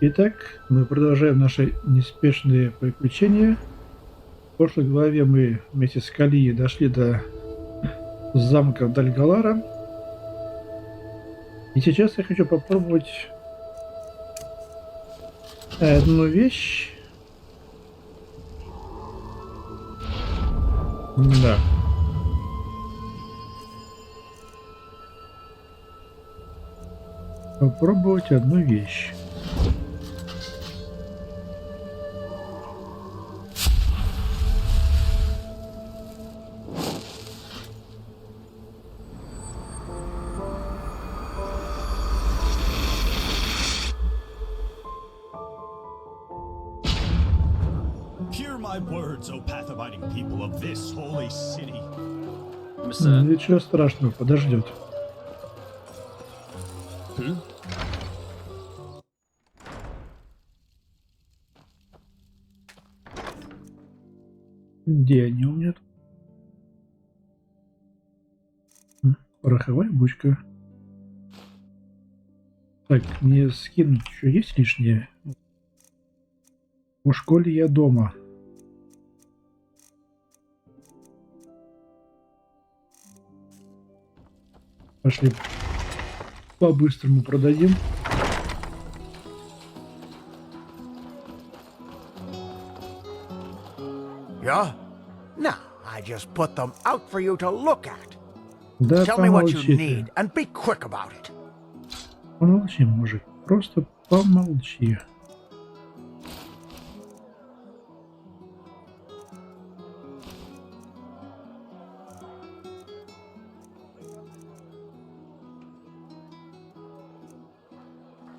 Итак, мы продолжаем наши неспешные приключения. В прошлой главе мы вместе с Калией дошли до замка Даль'Галара. И сейчас я хочу попробовать одну вещь. Да. Попробовать одну вещь. Ничего страшного, подождет. Где они у меня? Пороховая бочка. Так, мне скинуть еще есть лишнее? В школе я дома. Пошли по-быстрому продадим. Yeah? No, I just put them out for you to look at. Да, Tell me what you помолчи need ты. and be quick about it. Помолчи, мужик. Просто помолчи.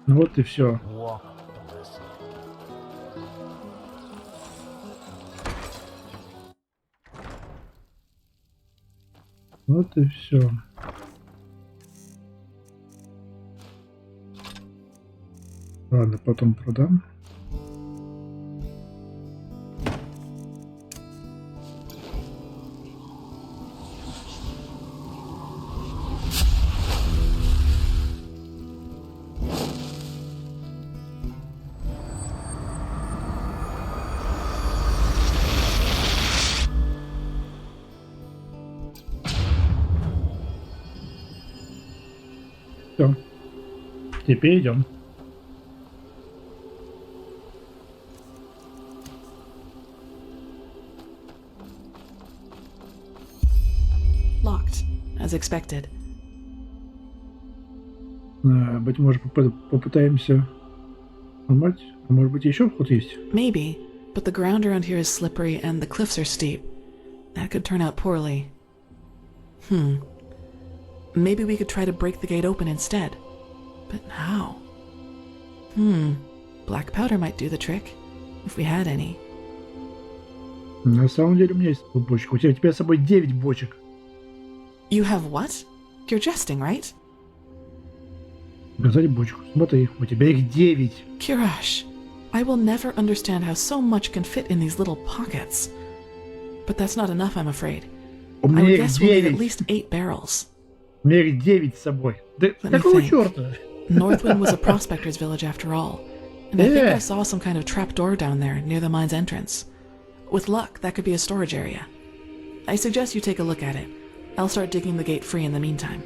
Вот и все. Вот и все. Ладно, потом продам. Все. Теперь идем. Locked, as expected. Быть может, попытаемся сломать. А может быть, еще вход есть? Maybe, but the ground around here is slippery and the cliffs are steep. That could turn out poorly. Maybe we could try to break the gate open instead. But how? Black powder might do the trick, if we had any. На самом деле у меня есть бочка. У тебя с собой 9 бочек. You have what? You're jesting, right? Показать бочку. Смотри, у тебя их 9. Kirash, I will never understand how so much can fit in these little pockets. But that's not enough, I'm afraid. У I меня would их guess we'll need 9. at least 8 barrels. У меня их 9 с собой. Да Let me какого think. черта? Northwind was a prospector's village after all, and I think I saw some kind of trap door down there near the mine's entrance. With luck, that could be a storage area. I suggest you take a look at it. I'll start digging the gate free in the meantime.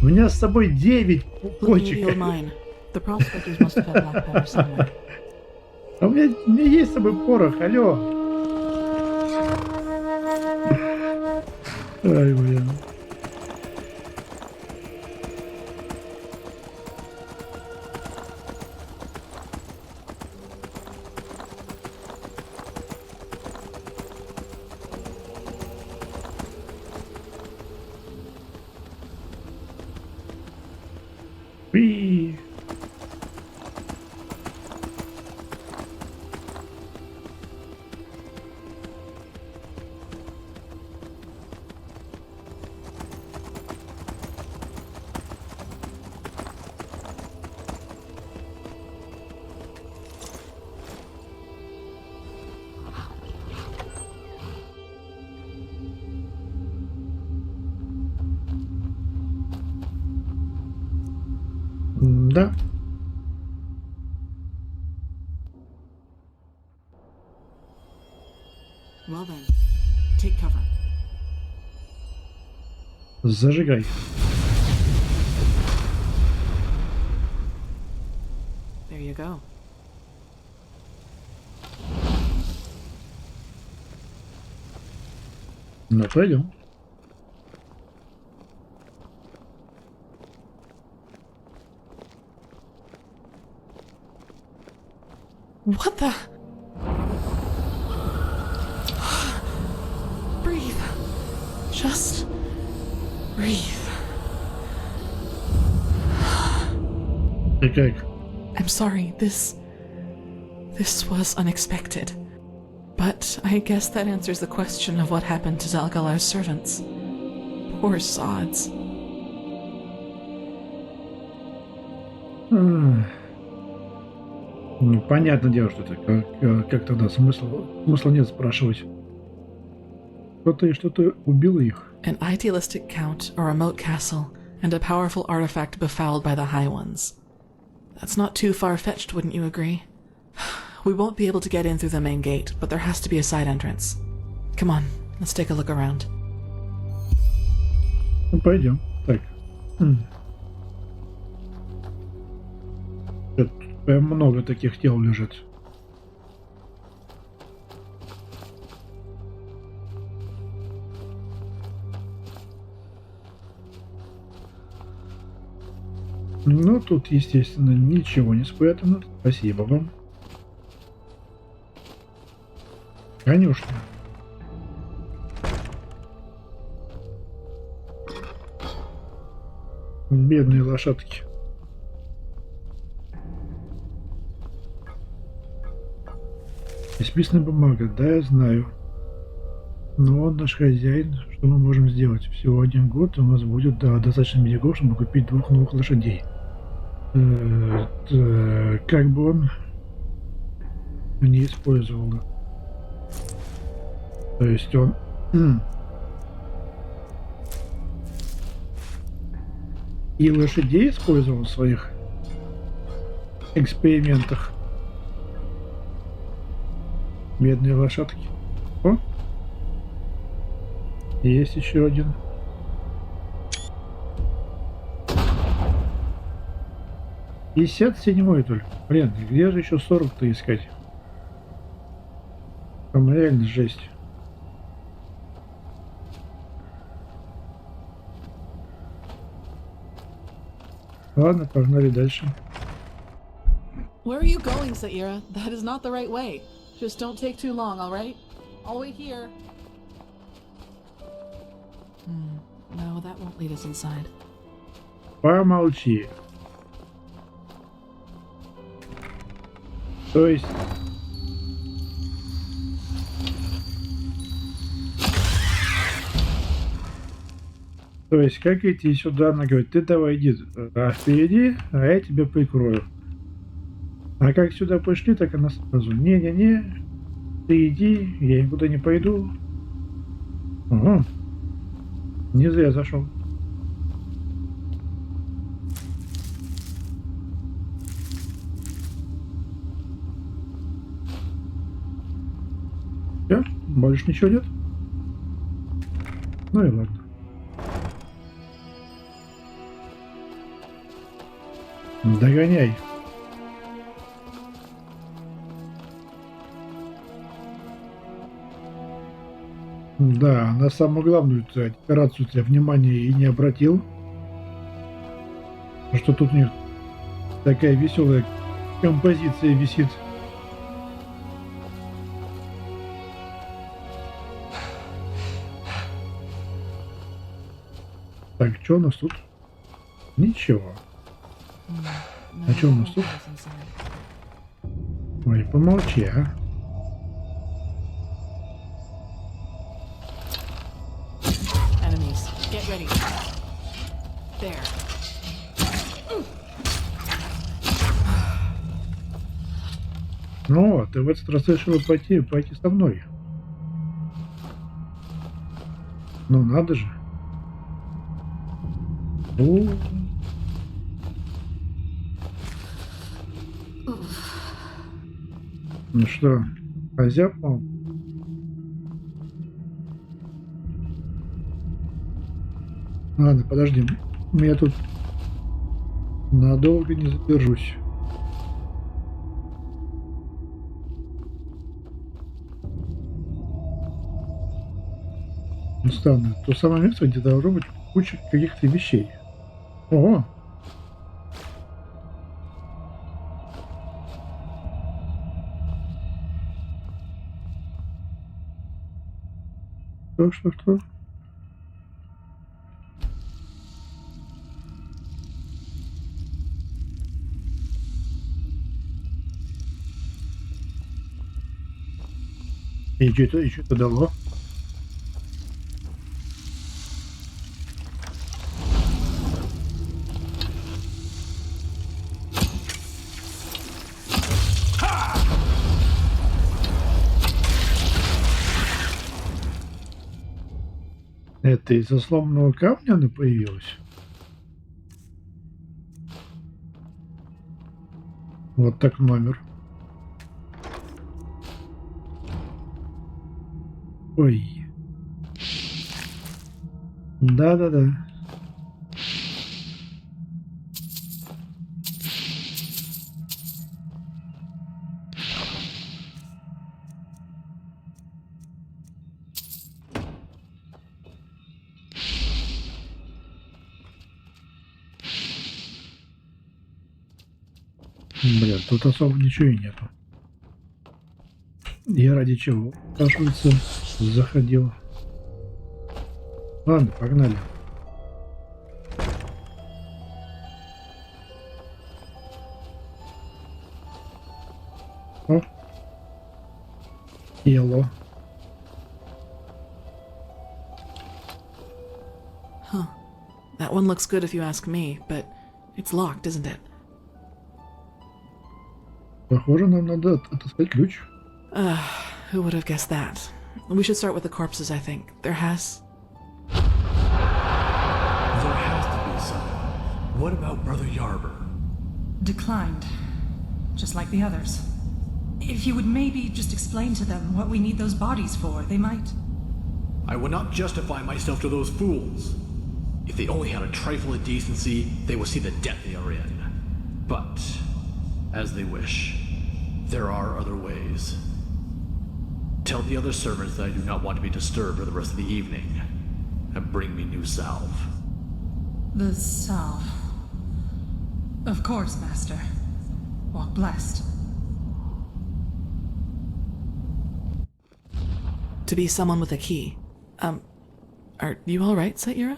У меня с собой 9 Look near the old бочек. mine. The prospectors must have had black powder somewhere. А у меня есть с собой порох, алло. Ай, блин. Уи. Да. Зажигай. There you go. Ну, пойдем. What the? Breathe. Just breathe. И как? I'm sorry, this was unexpected. But I guess that answers the question of what happened to Dаль'Galara's servants. Poor sods. Ну, понятное дело, что это. Как тогда смысла нет спрашивать. Что-то убило их. An idealistic count, a remote castle, and a powerful artifact befouled by the High Ones. That's not too far-fetched, wouldn't you agree? We won't be able to get in through the main gate, but there has to be a side entrance. Come on, let's take a look around. Ну, пойдем. Так. Тут прям много таких тел лежит. Ну, тут, естественно, ничего не спрятано. Спасибо вам. Конюшня. Бедные лошадки. Исписанная бумага, да, я знаю. Но он наш хозяин. Что мы можем сделать? Всего 1 год, и у нас будет достаточно денег, чтобы купить 2 новых лошадей. Как бы он не использовал. То есть он... И лошадей использовал в своих экспериментах. Бедные лошадки. О! Есть еще один. И 57-й только. Блин, где же еще 40-то искать? Там реально жесть. Ладно, погнали дальше. Where are you going, Saira? That is not the right way. Just don't take too long, all right? I'll wait here. No, that won't lead us inside. Помолчи. То есть... То есть, как идти сюда, она говорит, ты давай иди впереди, а я тебя прикрою. А как сюда пришли, так она сразу, не-не-не, ты иди, я никуда не пойду. Угу. Не зря зашел. Все? Больше ничего нет? Ну и ладно. Догоняй. Да, на самую главную декорацию я внимания и не обратил. Что тут у них такая веселая композиция висит. Так, что у нас тут? Ничего. А что у нас тут? Ой, помолчи, а. Ну, ты в этот раз решила пойти со мной. Ну, надо же. Ну что, озябнул? Ладно, подожди. Я тут надолго не задержусь. Ну, странно. То самое место, где должно быть куча каких-то вещей. Ого! Что? И что это дало? Это из-за сломанного камня она появилась? Вот так номер. Ой. Да. Блин, тут особо ничего и нету. Я ради чего, спрашивается, заходил. Ладно, погнали. О, тело. Huh. That one looks good if you ask me, but it's locked, isn't it? Похоже, нам надо отыскать ключ. Who would have guessed that? We should start with the corpses, I think. There has to be some. What about Brother Yarber? Declined. Just like the others. If you would maybe just explain to them what we need those bodies for, they might... I would not justify myself to those fools. If they only had a trifle of decency, they would see the debt they are in. But, as they wish, there are other ways. Tell the other servants that I do not want to be disturbed for the rest of the evening, and bring me new salve. The salve. Of course, Master. Walk blessed. to be someone with a key. Are you all right, Satyra?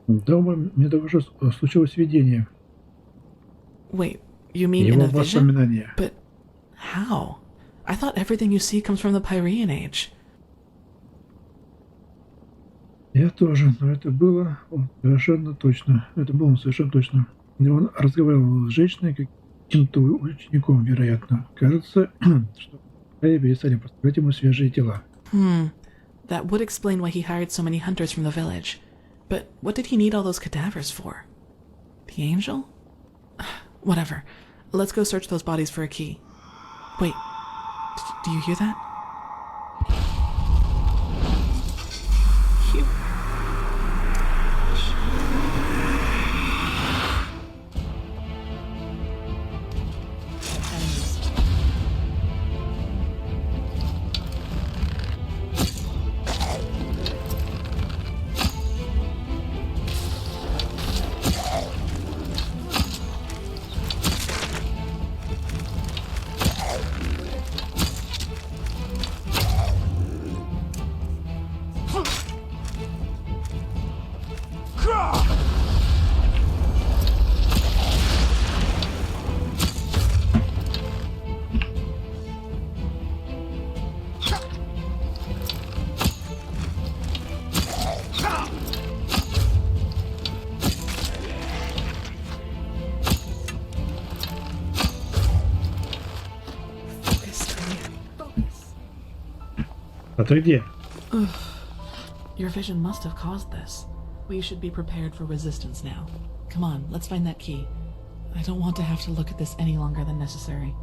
Дома мне только что случилось видение. Wait, you mean in Его a vision? воспоминания. But how? I thought everything you see comes from the Pyrean age. Я тоже, но это было совершенно точно. Это было совершенно точно. И он разговаривал с женщиной, каким-то учеником, вероятно. Кажется, что перестали поставлять ему свежие тела. That would explain why he hired so many hunters from the village. But what did he need all those cadavers for? The angel? Whatever. Let's go search those bodies for a key. Wait, do you hear that? А ты где? Your vision must have caused this. We should be prepared for resistance now. Come on, let's find that key. I don't want to have to look at this any longer than necessary.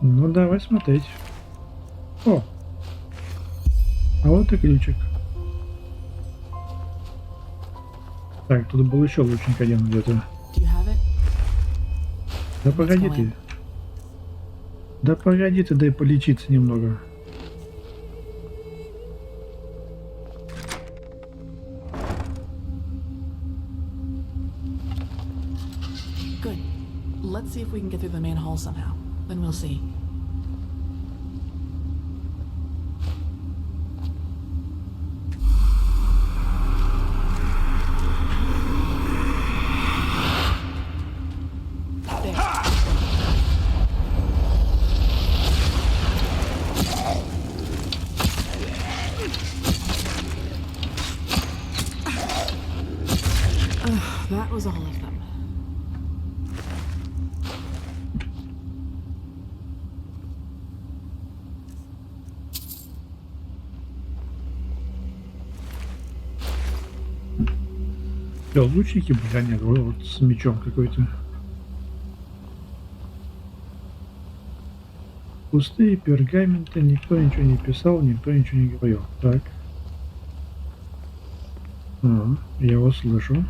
Ну, давай смотреть. О! А вот и ключик. Так, тут был еще лучник один где-то. Do you have it? Да погоди go ты. in. Да погоди ты, дай полечиться немного. Good. Let's see if we can get through the main hall somehow. Then we'll see. That was all of them. Да, лучники, бля, нет, вот с мечом какой-то. Пустые пергаменты, никто ничего не писал, никто ничего не говорил. Так. Я его слышу.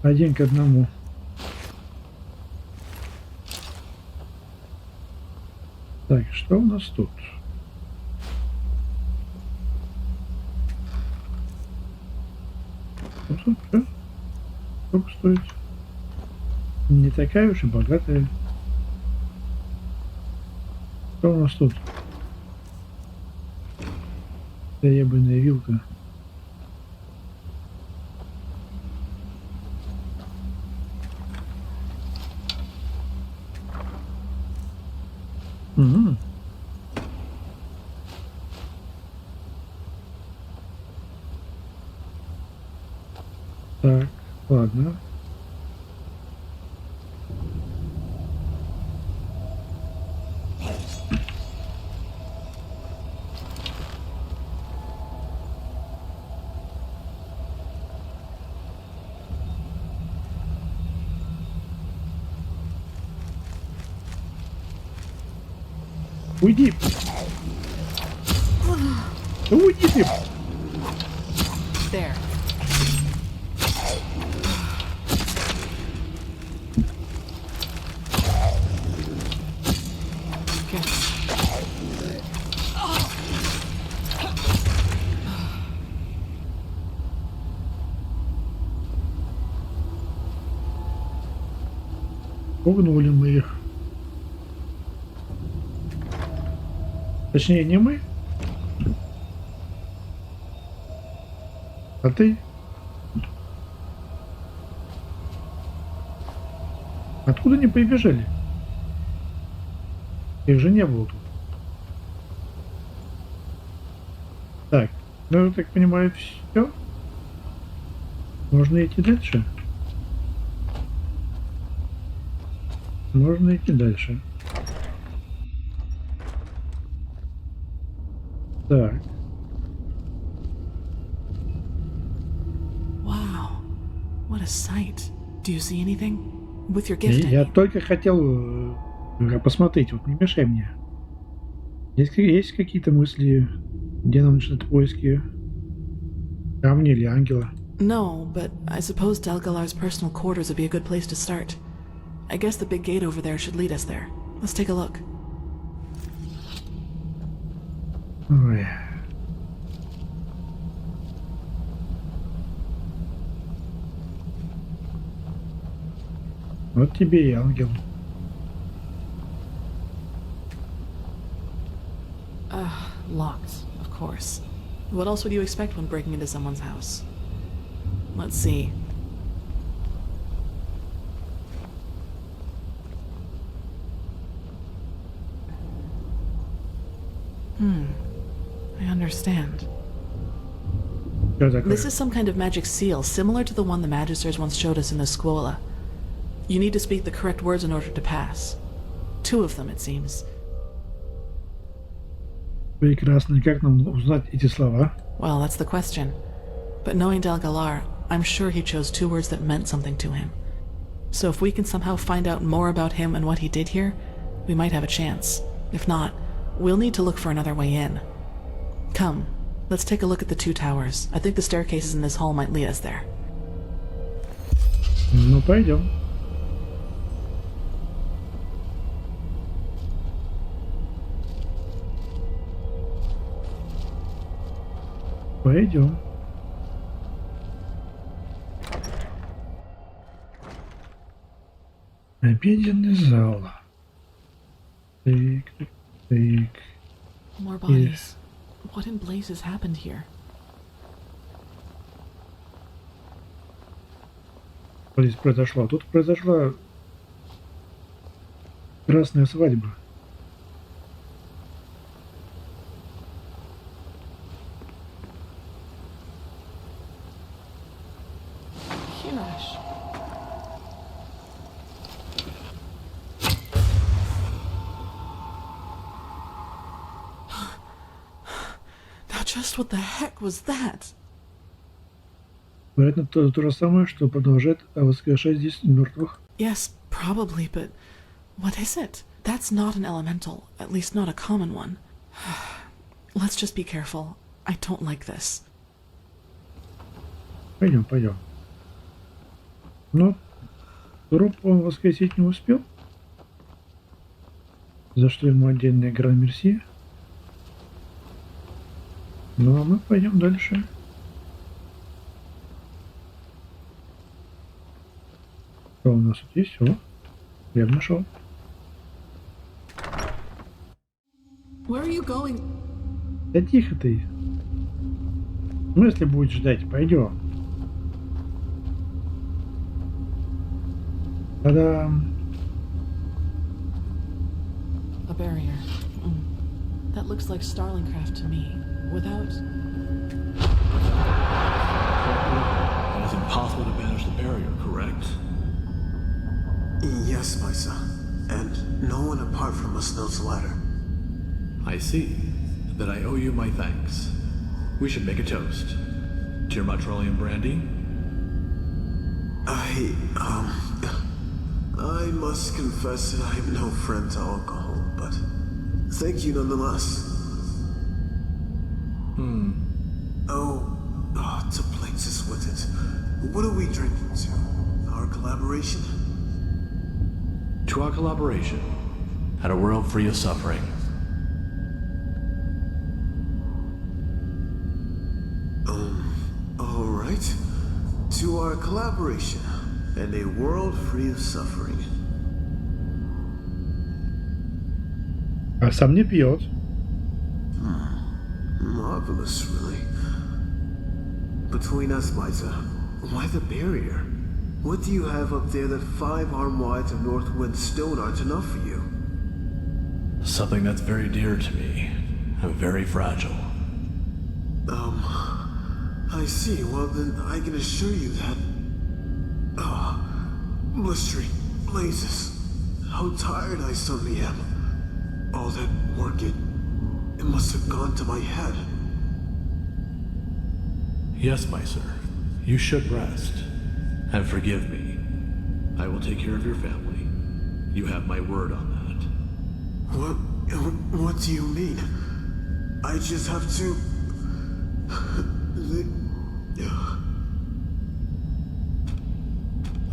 Один к одному. Так, что у нас тут? Что? Сколько стоит? Не такая уж и богатая. Что у нас тут? Ябаная вилка. Угу. Так, ладно. Уйди! Да уйди ты! There. Пугнули мы их. Точнее, не мы, а ты. Откуда они прибежали? Их же не было тут. Так, ну, я так понимаю, все. Можно идти дальше. Можно идти дальше. Так. Wow. What a sight. Do you see anything? With your gift, I Я mean. только хотел посмотреть, вот не мешай мне. Есть какие-то мысли, где нам начнут поиски камня или ангела? No, but I suppose Dаль'Galara's personal quarters would be a good place to start. I guess the big gate over there should lead us there. Let's take a look. Ой. Вот тебе и ангел. Locked, of course. What else would you expect when breaking into someone's house? Let's see. I understand. Что такое? This is some kind of magic seal, similar to the one the Magisters once showed us in the Scuola. You need to speak the correct words in order to pass. 2 of them, it seems. Прекрасно. И как нам узнать эти слова? Well, that's the question. But knowing Dаль'Галара, I'm sure he chose 2 words that meant something to him. So if we can somehow find out more about him and what he did here, we might have a chance. If not, we'll need to look for another way in. Come, let's take a look at the 2 towers. I think the staircases in this hall might lead us there. Ну, пойдем. Пойдем. Обеденный зал. Так, так. More bodies. What in blazes happened here? Что здесь произошло? Тут произошла красная свадьба. Hirash. Now just what the heck was that? Вероятно, то же самое, что продолжает воскрешать здесь мертвых. Yes, probably, but what is it? That's not an elemental, at least not a common one. Let's just be careful. I don't like this. Пойдем, пойдем. Но труп он воскресить не успел. За что ему отдельная гран-мерси. Ну а мы пойдем дальше. Что у нас тут есть? О, я нашел. Where are you going? Да тихо ты. Ну если будет ждать, пойдем. Та-дам! A barrier. That looks like Starlingcraft to me. Without... It is impossible to banish the barrier, correct? Yes, my son. And no one apart from us knows the latter. I see. Then I owe you my thanks. We should make a toast. To your Motrolian brandy? I must confess that I am no friend to alcohol, but thank you nonetheless. Oh, to places with it. What are we drinking to? Our collaboration? To our collaboration, at a world free of suffering. All right. To our collaboration and a world free of suffering. А сам не пьет. Marvelous, really. Between us, Maisa, why the barrier? What do you have up there that 5 arm wides of Northwind stone aren't enough for you? Something that's very dear to me, and very fragile. I see. Well, then I can assure you that... blistering blazes. How tired I suddenly am. All that work, it must have gone to my head. Yes, my sir. You should rest. And forgive me. I will take care of your family. You have my word on that. What do you mean? I just have to...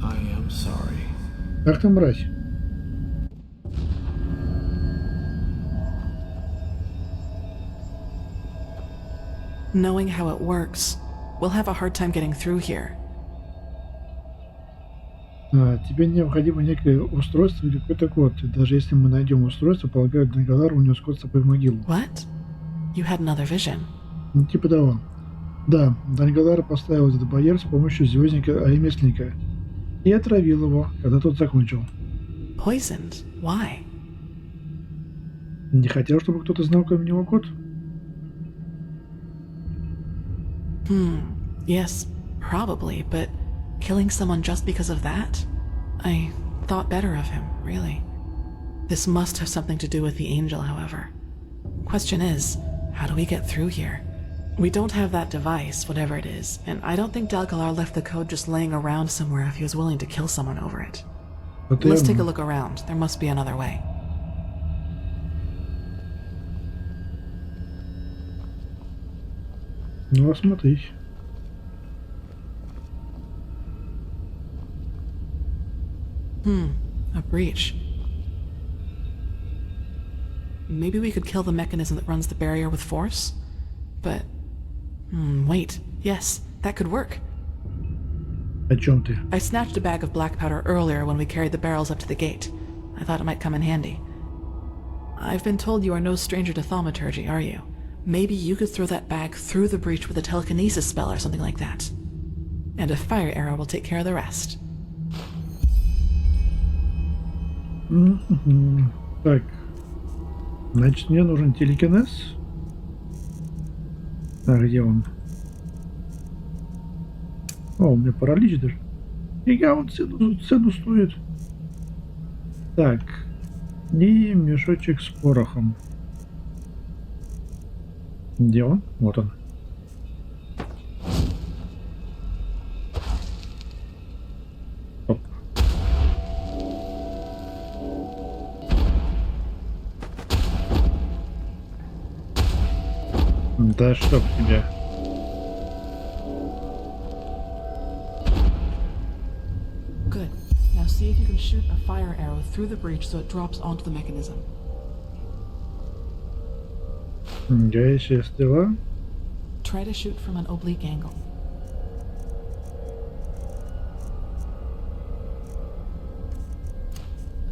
I am sorry. Ах ты мразь. Knowing how it works, we'll have a hard time getting through here. Тебе необходимо некое устройство или какой-то код. И даже если мы найдем устройство, полагаю, Даль'Галара унес код с собой в могилу. What? You had another vision? Ну, типа того. Да, Даль'Галара поставил этот барьер с помощью звездника-ремесленника и отравил его, когда тот закончил. Poisoned? Why? Не хотел, чтобы кто-то знал, кроме него код? Yes, probably, but killing someone just because of that? I thought better of him, really. This must have something to do with the angel, however. Question is, how do we get through here? We don't have that device, whatever it is, and I don't think Dаль'Галара left the code just laying around somewhere if he was willing to kill someone over it. Let's take a look around. There must be another way. Ну, осмотри. A breach. Maybe we could kill the mechanism that runs the barrier with force? But... wait. Yes, that could work. О чем ты? I snatched a bag of black powder earlier when we carried the barrels up to the gate. I thought it might come in handy. I've been told you are no stranger to thaumaturgy, are you? Maybe you could throw that bag through the breach with a telekinesis spell or something like that. And a fire arrow will take care of the rest. Так. Значит, мне нужен телекинез. А где он? О, у меня паралич даже. Фига, он цену стоит. Так. И мешочек с порохом. Где он? Вот он. Оп. Да чтоб тебя. Good. Now see if you can shoot a fire arrow through the breach so it drops onto the mechanism. Горящая стрела. Try to shoot from an oblique angle.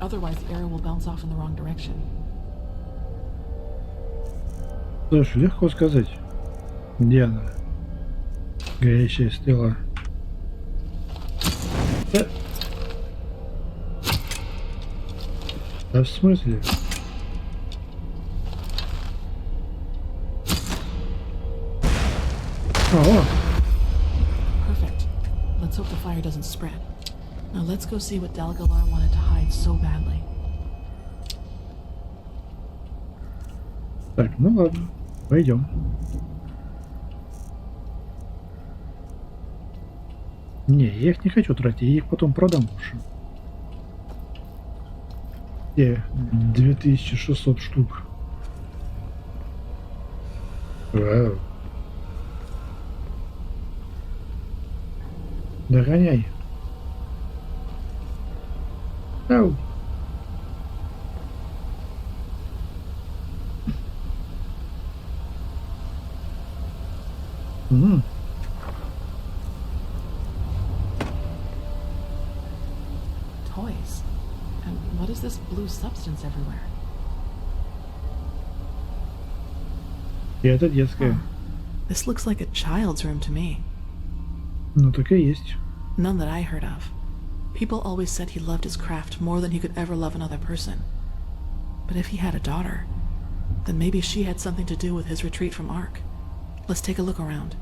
Otherwise, the arrow will bounce off in the wrong direction. Слушай, легко сказать. Где она? Горящая стрела. Да в смысле? О! Perfect. Let's hope the fire doesn't spread. Now let's go see what Dаль'Галара wanted to hide so badly. Так, ну ладно. Пойдем. Не, я их не хочу тратить, я их потом продам лучше. 2600 штук. Вау. Догоняй. Ау. Toys. And what is this blue substance everywhere? И это детская. This looks like a child's room to me. Ну так и есть. None that I heard of. People always said he loved his craft more than he could ever love another person. But if he had a daughter, then maybe she had something to do with his retreat from Ark. Let's take a look around.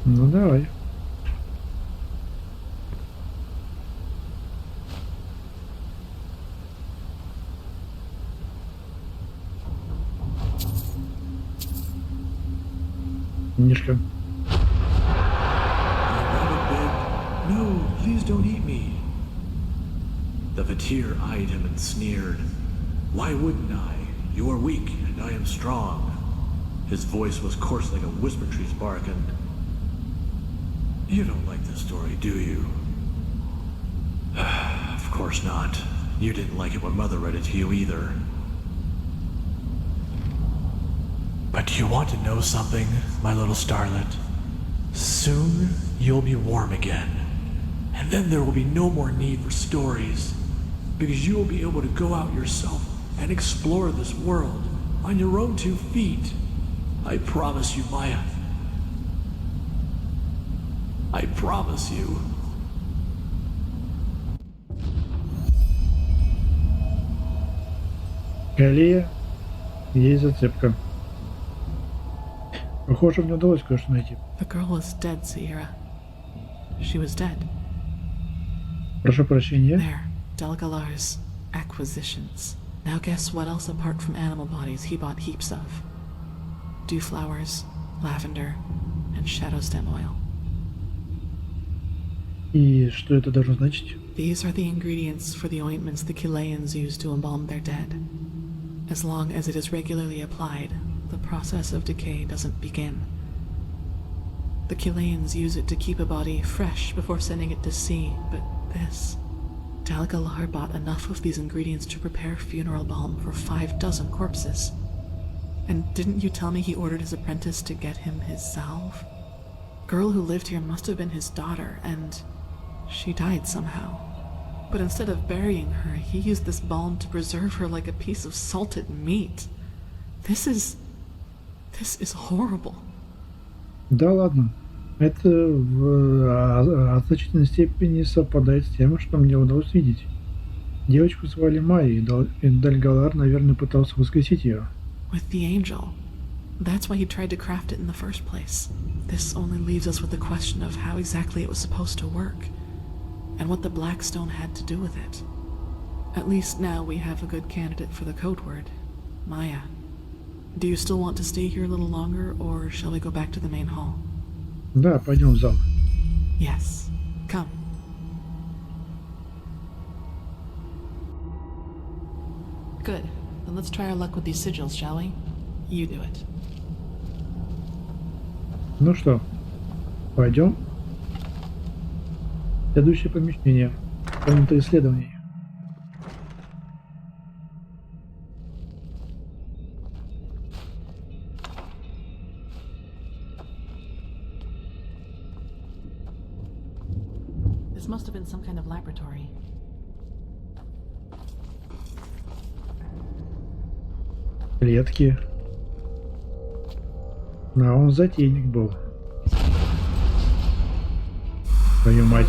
Ну давай. Книжка. No, please don't eat me. The Vatir eyed him and sneered. Why wouldn't I? You are weak, and I am strong. His voice was coarse like a whisper tree's bark, and... You don't like this story, do you? Of course not. You didn't like it when Mother read it to you either. But do you want to know something, my little starlet? Soon, you'll be warm again. And then there will be no more need for stories. Because you will be able to go out yourself and explore this world on your own 2 feet. I promise you, Maya. I promise you. Калия. Есть зацепка. Похоже, мне удалось кое-что найти. The girl was dead, Sierra. She was dead. Прошу прощения. There, Dаль'Galara's Acquisitions. Now guess what else apart from animal bodies he bought heaps of. Dew flowers, lavender, and shadow stem oil. И что это должно значить? These are the ingredients for the ointments the Chileans use to embalm their dead. As long as it is regularly applied, the process of decay doesn't begin. The Chileans use it to keep a body fresh before sending it to sea, but this... Dаль'Galara bought enough of these ingredients to prepare funeral balm for 6 corpses. And didn't you tell me he ordered his apprentice to get him his salve? Girl who lived here must have been his daughter, and she died somehow. But instead of burying her, he used this balm to preserve her like a piece of salted meat. This is horrible. Да ладно. Это в значительной степени совпадает с тем, что мне удалось видеть. Девочку звали Майей, и Даль'Галар, наверное, пытался воскресить ее. With the angel. That's why he tried to craft it in the first place. This only leaves us with the question of how exactly it was supposed to work, and what the black stone had to do with it. At least now we have a good candidate for the code word, Maya. Do you still want to stay here a little longer, or shall we go back to the main hall? Да, пойдем в зал. Yes. Come. Good. Then let's try our luck with these sigils, shall we? You do it. Ну что, пойдем? Следующее помещение. Комната исследований. This must have been some kind of laboratory. Клетки. А он затейник был. Твою мать.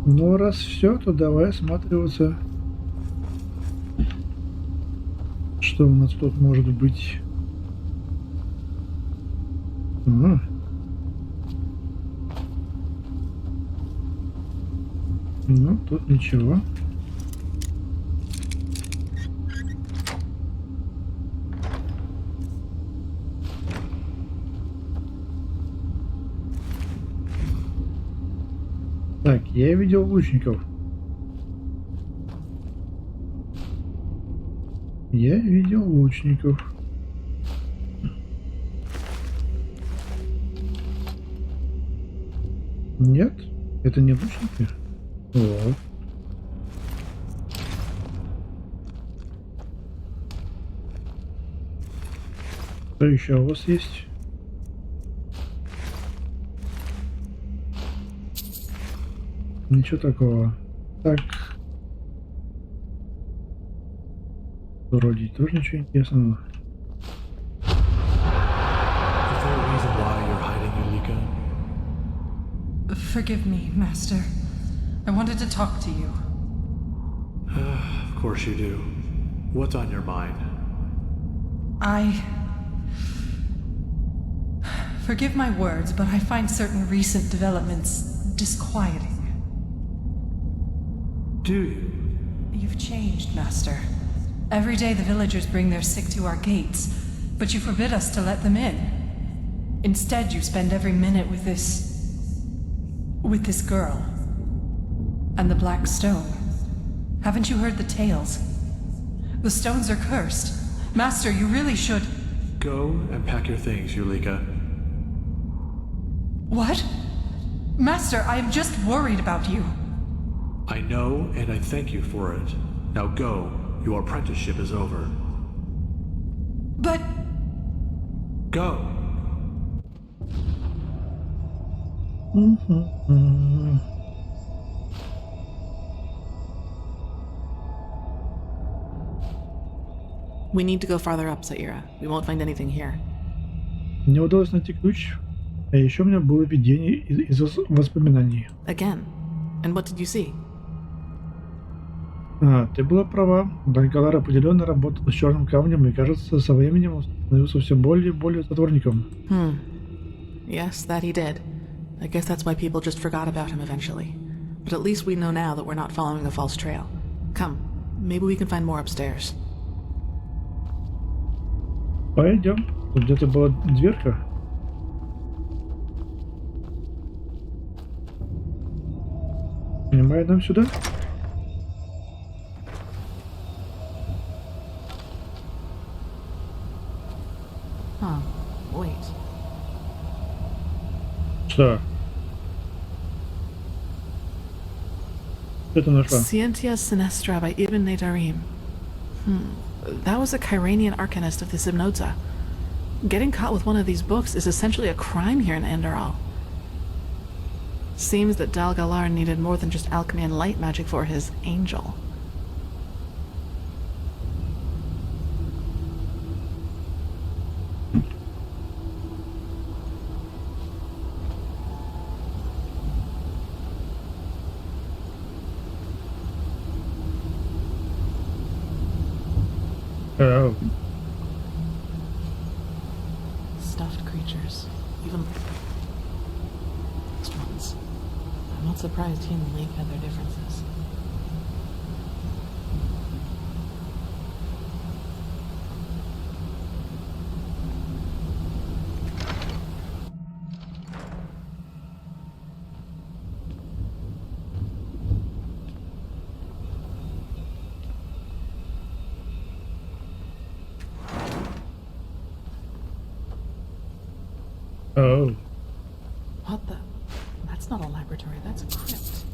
Ну, раз все, то давай осматриваться. Что у нас тут может быть? Ну, тут ничего. Так, я видел лучников. Я видел лучников. Нет? Это не лучники? Вот. Что еще у вас есть? Ничего такого. Так. Вроде тоже ничего интересного. Forgive me, Master. I wanted to talk to you. Of course you do. What's on your mind? Forgive my words, but I find certain recent developments disquieting. Do you? You've changed, Master. Every day the villagers bring their sick to our gates, but you forbid us to let them in. Instead, you spend every minute with this girl. And the black stone. Haven't you heard the tales? The stones are cursed. Master, you really should... Go and pack your things, Yulika. What? Master, I am just worried about you. I know, and I thank you for it. Now go. Your apprenticeship is over. But... Go! We need to go farther up, Saira. We won't find anything here. Мне удалось найти ключ, а еще у меня было видение из воспоминаний. Again. And what did you see? Ты была права. Даль'Галара определенно работал с черным камнем, и, кажется, со временем он становился все более и более затворником. Yes, that he did. I guess that's why people just forgot about him eventually. But at least we know now that we're not following a false trail. Come, maybe we can find more upstairs. Пойдем. Тут где-то была дверка. Понимаю, нам сюда? Huh. Wait. Что? Что ты нашла? Scientia Sinestra by Ibn Netarim. That was a Kyranian arcanist of the Zimnodza. Getting caught with one of these books is essentially a crime here in Enderal. Seems that Dаль'Galара needed more than just alchemy and light magic for his angel. Oh. Stuffed creatures. Even lost ones. I'm not surprised he and Link had their differences. Oh. What the? That's not a laboratory, that's a crypt.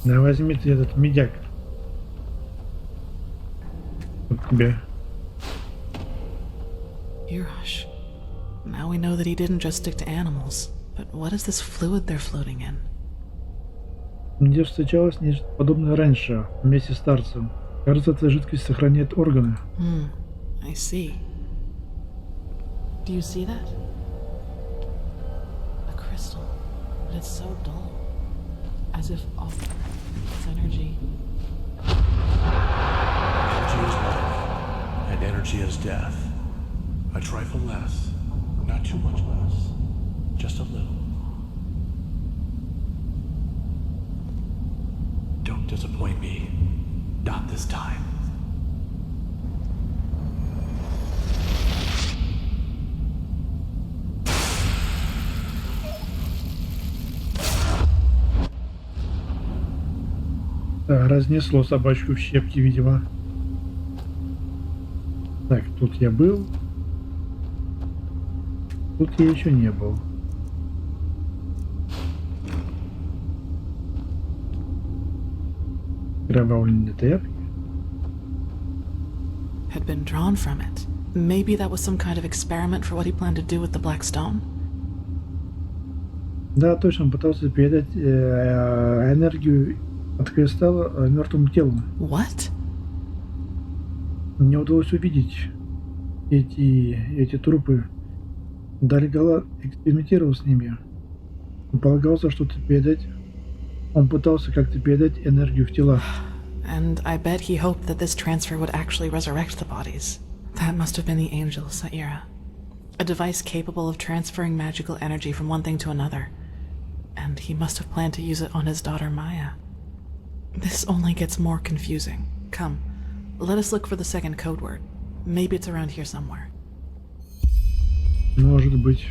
На, возьми ты этот медяк. Вот тебе. Irash. Now we know that he didn't just stick to animals. But what is this fluid they're floating in? Мне встречалось нечто подобное раньше, вместе с старцем. Кажется, эта жидкость сохраняет органы. I see. Do you see that? A crystal, but it's so dull. As if all its energy. Energy is life, and energy is death. A trifle less, not too much less, just a little. Don't disappoint me. Not this time. Да, разнесло собачку в щепки, видимо. Так, тут я был. Тут я еще не был. Кровавленные тряпки. Had been drawn from it. Maybe that was some kind of experiment for what he planned to do with the black stone. Да, точно, он пытался передать энергию от кристалла мертвому телу. What? Мне удалось увидеть эти трупы. Даль'Галара экспериментировал с ними. Он полагался что-то передать. Он пытался как-то передать энергию в тела. And I bet he hoped that this transfer would actually resurrect the bodies. That must have been the angel, Saira. A device capable of transferring magical energy from one thing to another. And he must have planned to use it on his daughter Maya. This only gets more confusing. Come, let us look for the second code word. Maybe it's around here somewhere. Может быть.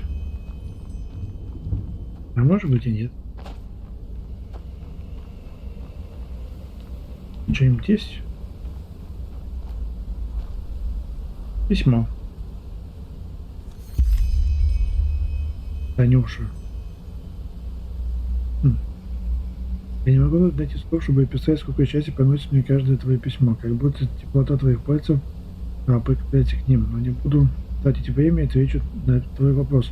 А может быть и нет. Что-нибудь есть? Письмо. Танюша. Я не могу найти слов, чтобы описать, сколько счастья приносит мне каждое твое письмо. Как будто теплота твоих пальцев прикасается к ним. Но не буду тратить время и отвечу на твой вопрос.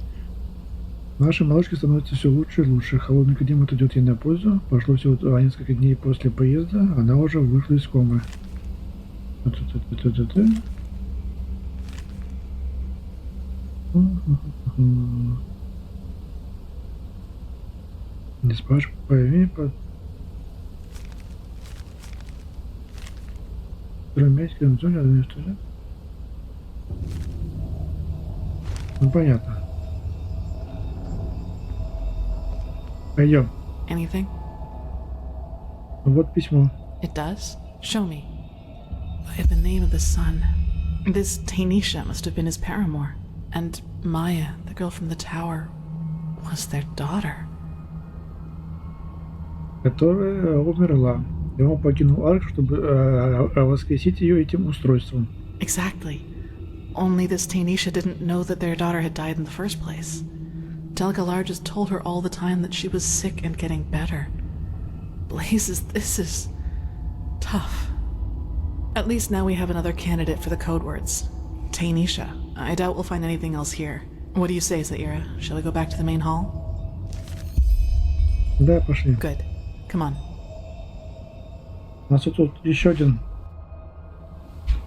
Нашей малышке становится все лучше и лучше. Холодный климат идет ей на пользу. Прошло всего несколько дней после поезда. Она уже вышла из комы. Не спрашивай по имени, по... Ну, понятно. Пойдем. Anything? Вот письмо. It does? Show me. By the name of the sun. This Tainisha must have been his paramour. And Maya, the girl from the tower, was their daughter. Которая умерла. И он покинул арк, чтобы воскресить ее этим устройством. Exactly. Only this Tainisha didn't know that their daughter had died in the first place. Dаль'Galara just told her all the time that she was sick and getting better. Blazes, this is tough. At least now we have another candidate for the code words. Tainisha. I doubt we'll find anything else here. What do you say, Zaira? Shall we go back to the main hall? Да, пошли. Good. Come on. У нас тут еще один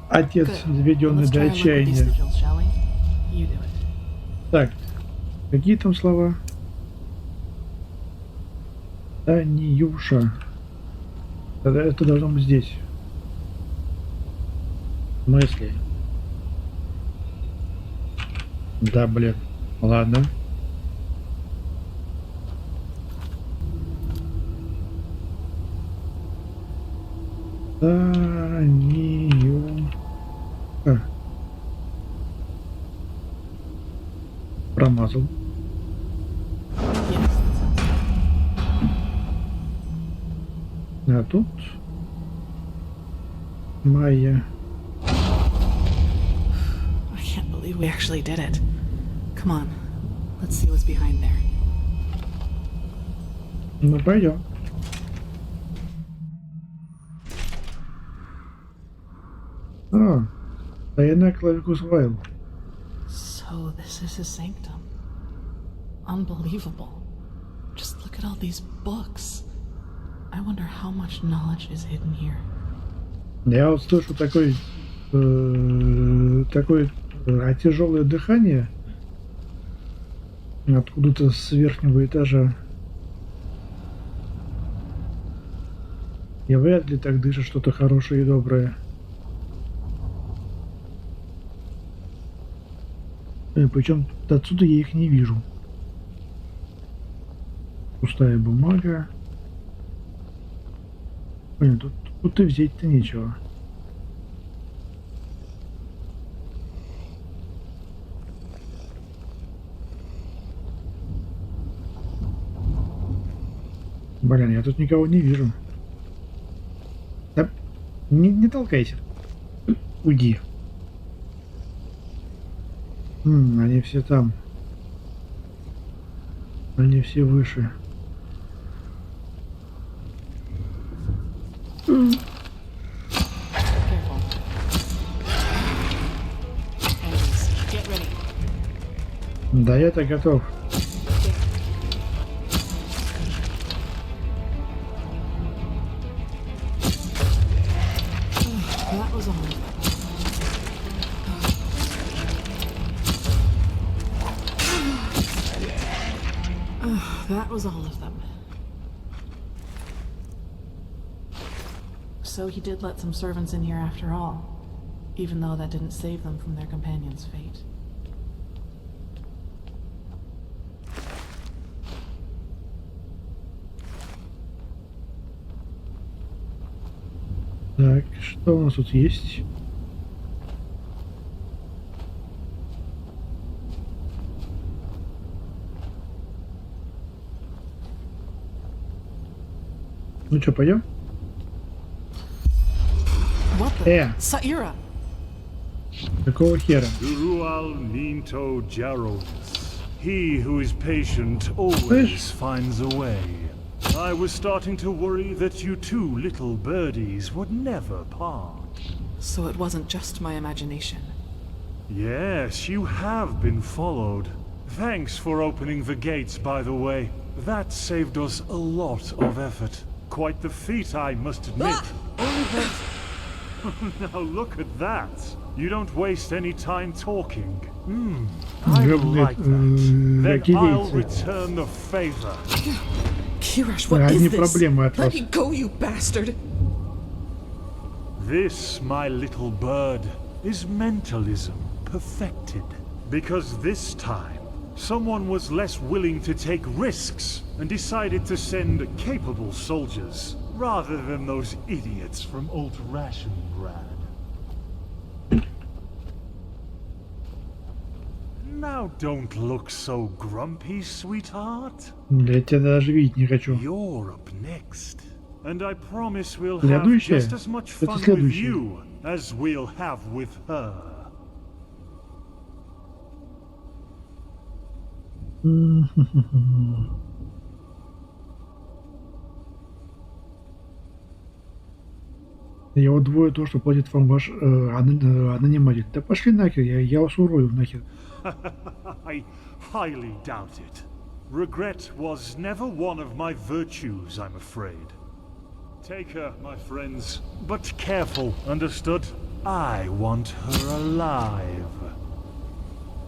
отец, Good. заведенный Let's до try and look at these отчаяния. sigils, shall we? You do it. Так, какие там слова? Таниюша. Это должно быть здесь. В смысле? Да, блин. Ладно. Таниюша. Промазал. Yes. А тут Майя. I can't believe we actually did it. Come on. Let's see what's behind there. Ну, пойдем. А, Тайна клавикус Вайл. So this is his sanctum. Unbelievable. Just look at all these books. I wonder how much knowledge is hidden here. Я вот слышу такое тяжелое дыхание откуда-то с верхнего этажа. И вряд ли так дышит что-то хорошее и доброе. Причем отсюда я их не вижу. Пустая бумага. Блин, тут и взять-то нечего. Блин, я тут никого не вижу. Да, не толкайся. Уйди. Они все там. Они все выше. Careful. Enemies, get ready. Да, я-то готов. That was all. That was all of them. So he did let some servants in here after all, even though that didn't save them from their companion's fate. Так, что у нас тут есть? Ну что, пойдем? What the? Э, Saira! какого хера? Urual Ninto Jaros. He who is patient always Слышь? finds a way. I was starting to worry that you two little birdies would never part. So it wasn't just my imagination. Yes, you have been followed. Thanks for opening the gates, by the way. That saved us a lot of effort. Quite the feat, I must admit. Only that... Now look at that. You don't waste any time talking. I like that. Then I'll return the favor. Kirash, what is this? Let me go, you bastard! This, my little bird, is mentalism perfected. Because this time, someone was less willing to take risks and decided to send capable soldiers rather than those idiots from Old Rationgrad. Now don't look so grumpy, sweetheart. Я тебя даже видеть не хочу. You're up next. And I promise we'll have just as much fun with you as we'll have with her. Я удвою то, что платит вам ваш наниматель. Да пошли нахер, я вас урою нахер. I highly doubt it. Regret was never one of my virtues, I'm afraid. Take her, my friends, but careful, understood? I want her alive.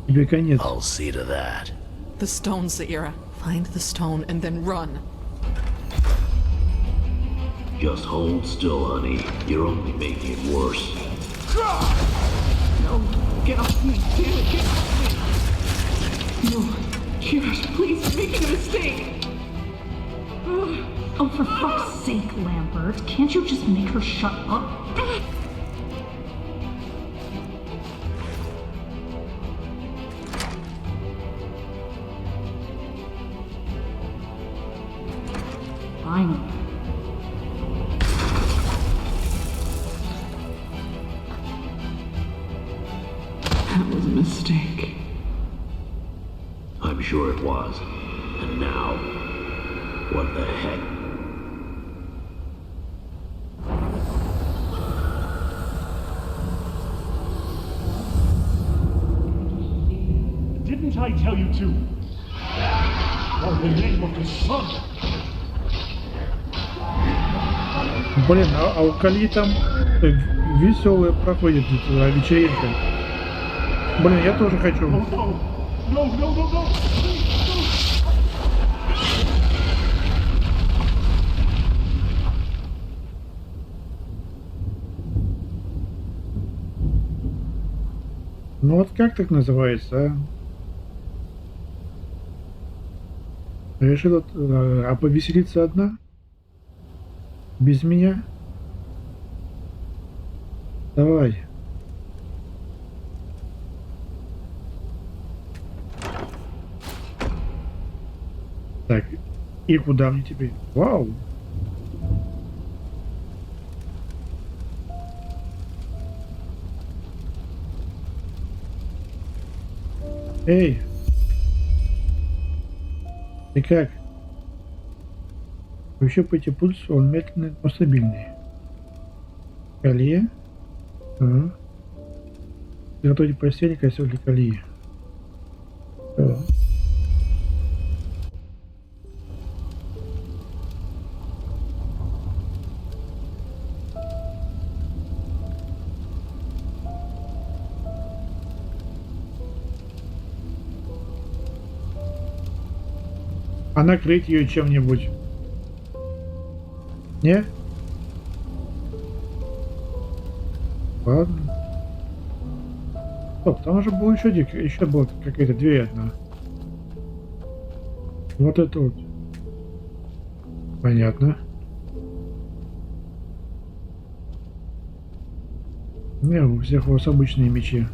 Тебе конец. I'll see to that. The stone, Zaira. Find the stone and then run. Just hold still, honey. You're only making it worse. No, get off me, damn it, get off me! No, Kirash, please, you're making a mistake! Oh, for fuck's sake, Lambert, can't you just make her shut up? Fine. That was a mistake. I'm sure it was. And now, what the heck? Didn't I tell you to? For the name of the sun. Блин, а у Калии там веселая проходит вечеринка. Блин, я тоже хочу. No. Ну вот как так называется, а? Решила повеселиться одна? Без меня? Давай. Так, и куда мне теперь? Вау! Эй! Ты как? Вообще по пульсу он медленный, но стабильный. Калия? Готовьте постель, костюм для Калии. А накрыть ее чем-нибудь? Не? Ладно. Стоп, там уже было еще была какая-то дверь одна. Вот это вот. Понятно. Не, у всех у вас обычные мечи.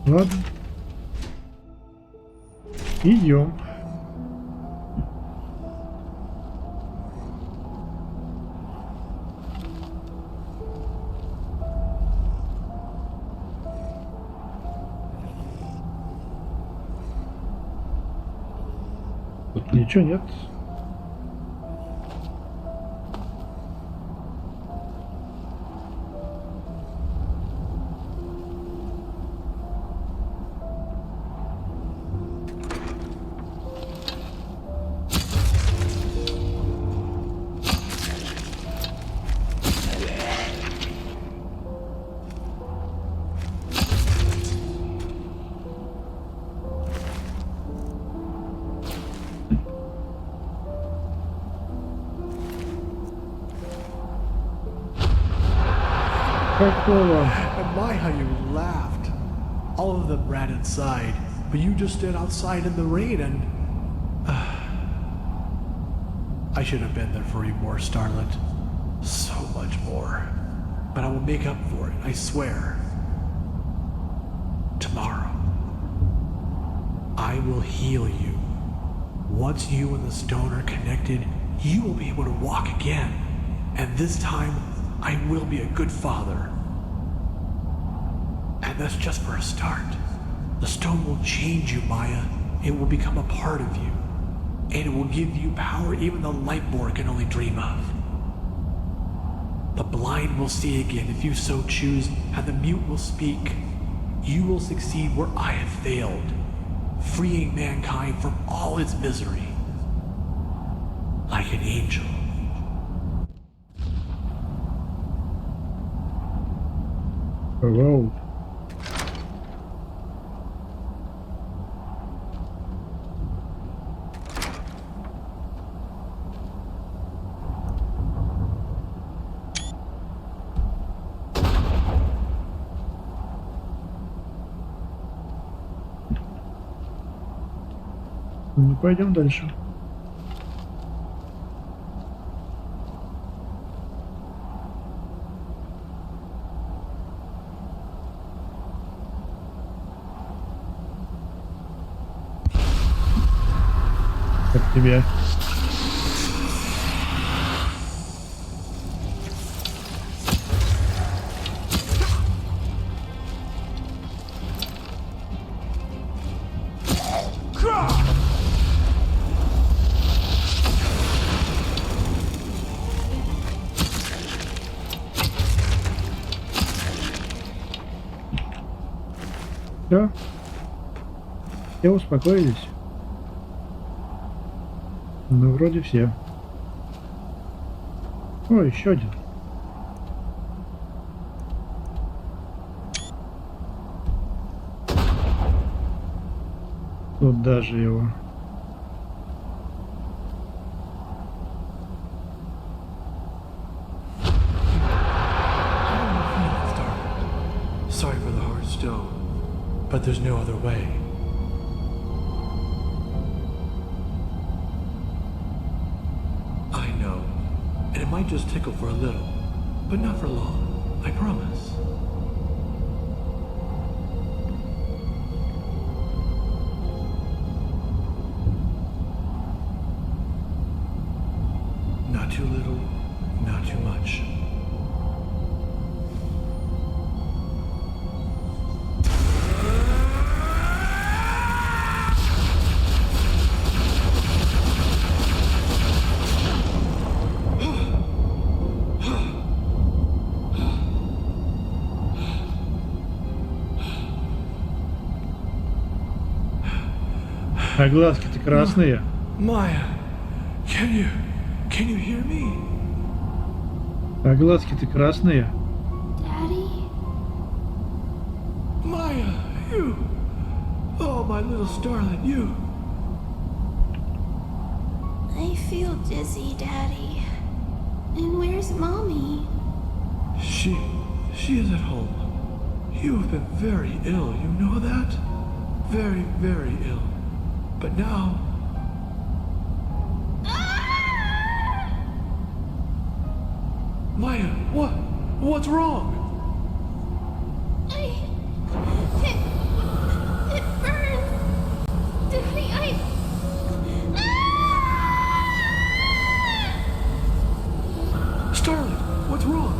Ладно. Идем. Тут ничего нет. Какого? And my, how you laughed. All of them ran inside, but you just stood outside in the rain and... I should have been there for you more, Starlet. So much more. But I will make up for it, I swear. Tomorrow. I will heal you. Once you and the stone are connected, you will be able to walk again. And this time, I will be a good father. And that's just for a start. The stone will change you, Maya. It will become a part of you. And it will give you power even the Lightborn can only dream of. The blind will see again if you so choose, and the mute will speak. You will succeed where I have failed, freeing mankind from all its misery. Like an angel. Hello. Ну, пойдем дальше. Как тебе? Все? Все успокоились? Ну, вроде все. О, еще один. Тут даже его. Sorry for the hard stone, but there's no other way. I know, and it might just tickle for a little, but not for long, I promise. Not too little, not too much. А глазки-то красные. Maya, can you hear me? А глазки-то красные. Daddy? Maya, you! Oh, my little starlet, you! I feel dizzy, Daddy. And where's Mommy? She is at home. You have been very ill, you know that? Very, very ill. But now... Maya, what's wrong? It burns. Daddy, Starlet, what's wrong?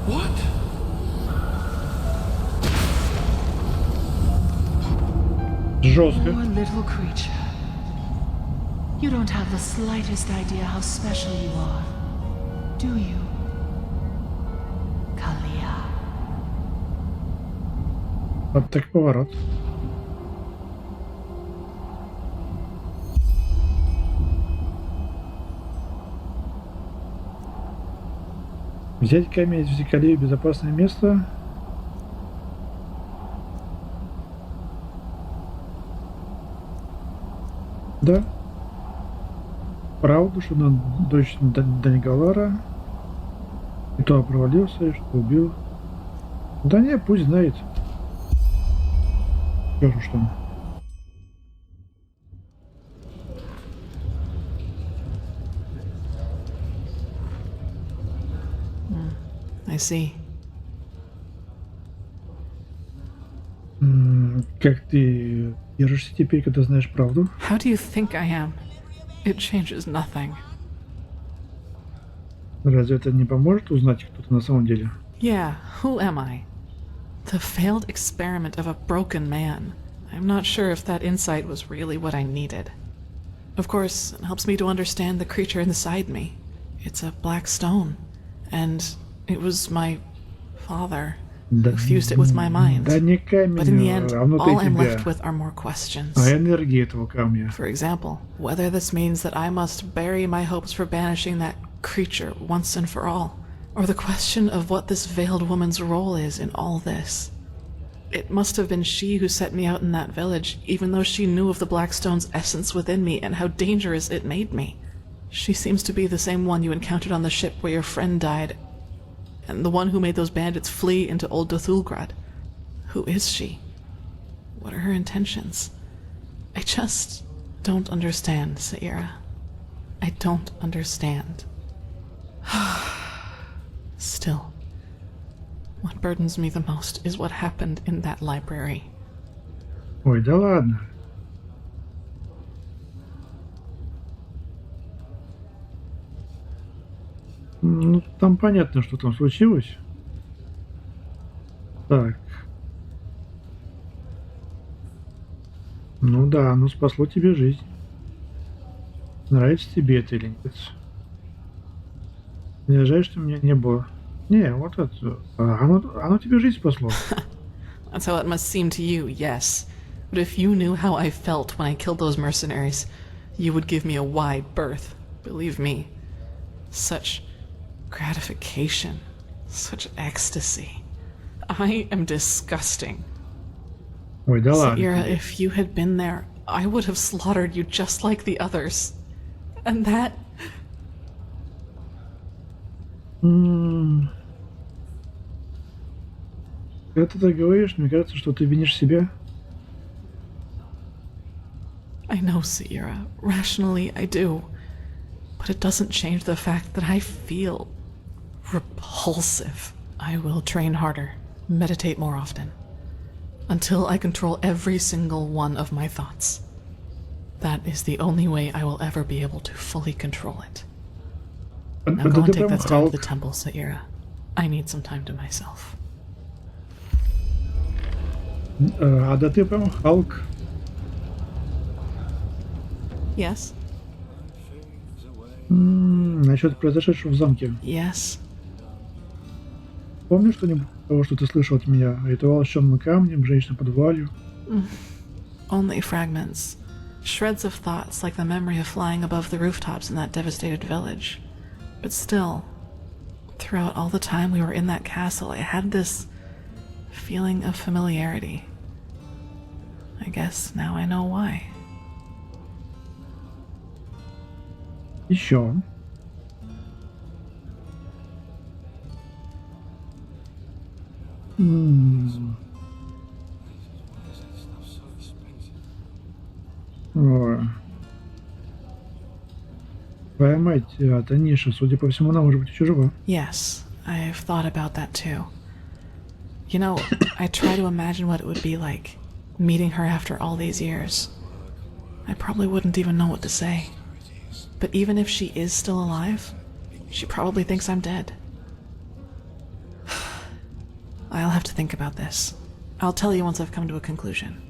What? Жестко. Poor little creature. You don't have the slightest idea how special you are, do you, Калия? Вот так поворот. Взять камень, везти Калию в безопасное место. Да. правду, что она дочь Даль'Галара, и то провалился, и что убил. Да не, пусть знает. Чё ж там. I see. Как ты держишься теперь, когда знаешь правду? How do you think I am? It changes nothing. Разве это не поможет узнать, кто ты на самом деле? Yeah, who am I? The failed experiment of a broken man. I'm not sure if that insight was really what I needed. Of course, it helps me to understand the creature inside me. It's a black stone, and it was my father who fused it with my mind. Да не камень, But in the end, а внутри all I'm тебя. left with are more questions. А энергия этого камня. For example, whether this means that I must bury my hopes for banishing that creature once and for all, or the question of what this veiled woman's role is in all this. It must have been she who set me out in that village, even though she knew of the Blackstone's essence within me and how dangerous it made me. She seems to be the same one you encountered on the ship where your friend died, and the one who made those bandits flee into Old Dothulgrad. Who is she? What are her intentions? I just don't understand, Saira. I don't understand. Still, what burdens me the most is what happened in that library. Ой, да ладно. Ну, там понятно, что там случилось. Так. Ну да, оно спасло тебе жизнь. Нравится тебе это или нет? Мне жаль, что меня не было. Не, вот это. Оно тебе жизнь спасло. That's how it must seem to you, yes. But if you knew how I felt when I killed those mercenaries, you would give me a wide berth. Believe me. Such gratification. Such ecstasy. I am disgusting. Ой, да ладно. Saira, if you had been there, I would have slaughtered you just like the others. And that... Когда ты так говоришь, мне кажется, что ты винишь себя. I know, Saira. Rationally, I do. But it doesn't change the fact that I feel repulsive. I will train harder, meditate more often, until I control every single one of my thoughts. That is the only way I will ever be able to fully control it. Now go and take that stone to the temple, Saira. I need some time to myself. А да ты прям Халк. Yes? Насчет произошедшего в замке. Yes. Помнишь что-нибудь того, что ты слышал от меня? Ритуал с черным камнем, женщина под вуалью? Only fragments. Shreds of thoughts like the memory of flying above the rooftops in that devastated village. But still, throughout all the time we were in that castle, I had this feeling of familiarity. I guess now I know why. Еще. Ой. Твоя мать, Таниша, судя по всему, она может быть еще жива. Yes, I've thought about that too. You know, I try to imagine what it would be like, meeting her after all these years. I probably wouldn't even know what to say. But even if she is still alive, she probably thinks I'm dead. I'll have to think about this. I'll tell you once I've come to a conclusion.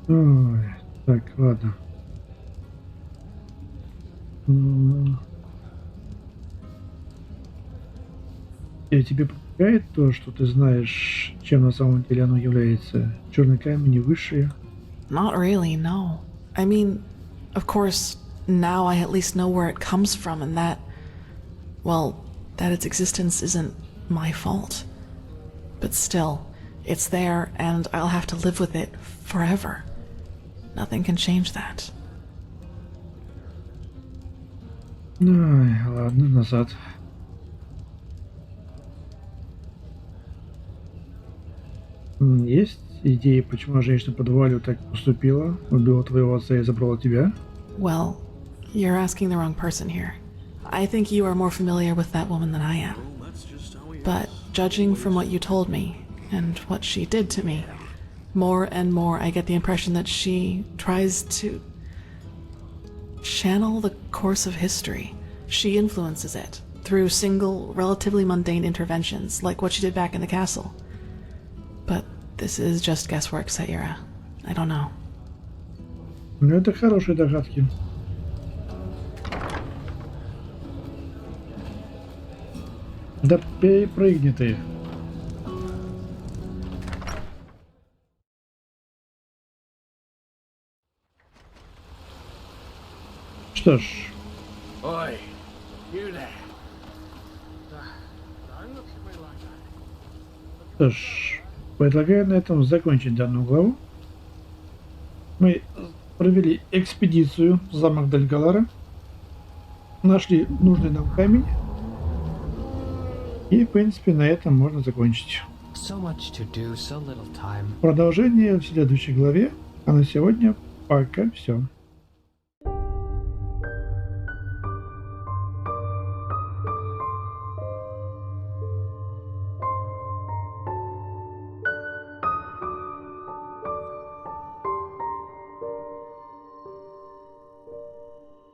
Ой, так, ладно. И тебе помогает то, что ты знаешь, чем на самом деле оно является? Черный камень и высшее? Not really, no. I mean, of course, now I at least know where it comes from and that, well, that its existence isn't my fault. But still, it's there and I'll have to live with it forever. Nothing can change that. Ай, ладно, назад. Есть идеи, почему женщина по подвале так поступила? Убила твоего отца и забрала тебя? Well, you're asking the wrong person here. I think you are more familiar with that woman than I am. But judging from what you told me, and what she did to me, more and more I get the impression that she tries to channel the course of history. She influences it through single, relatively mundane interventions, like what she did back in the castle. But this is just guesswork, Saira. I don't know. Ну, это хорошие догадки. Да перепрыгни ты. Что ж, Oi, you there. что ж, предлагаю на этом закончить данную главу. Мы провели экспедицию в замок Даль'Галара, нашли нужный нам камень, и, в принципе, на этом можно закончить. Продолжение в следующей главе, а на сегодня пока все.